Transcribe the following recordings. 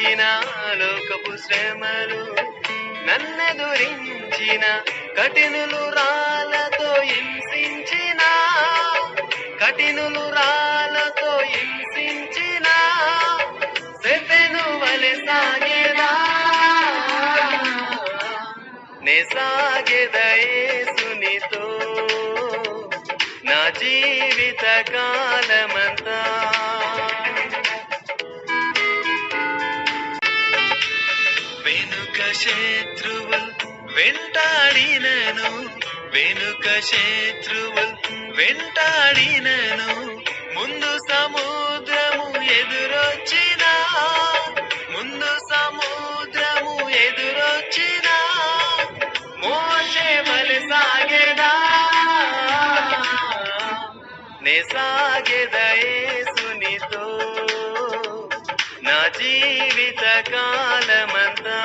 వచ్చిన లోకపు శ్రమలు నన్నెదురించిన కఠినులు రాళ్ళతో హింసించిన సెపెను వలె సాగేదా నే సాగెదా యేసునితో నా జీవిత కాలమంతా. వెనుక శత్రువులు వెంటాడినను ముందు సముద్రము ఎదురొచ్చిన మోషే వలె సాగెదా నే సాగెదా యేసునితో నా జీవిత కాలమంతా.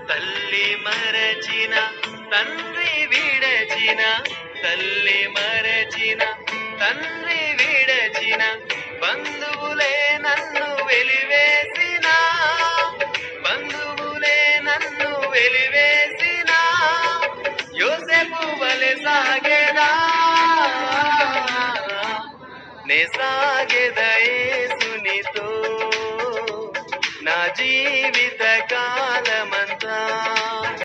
తల్లి మరచిన తండ్రి విడచిన బంధువులే నన్ను వెలివేసిన యోసేపు వలె సాగెదా నే సాగెదా యేసునితో నా జీవిత కాలమంతా.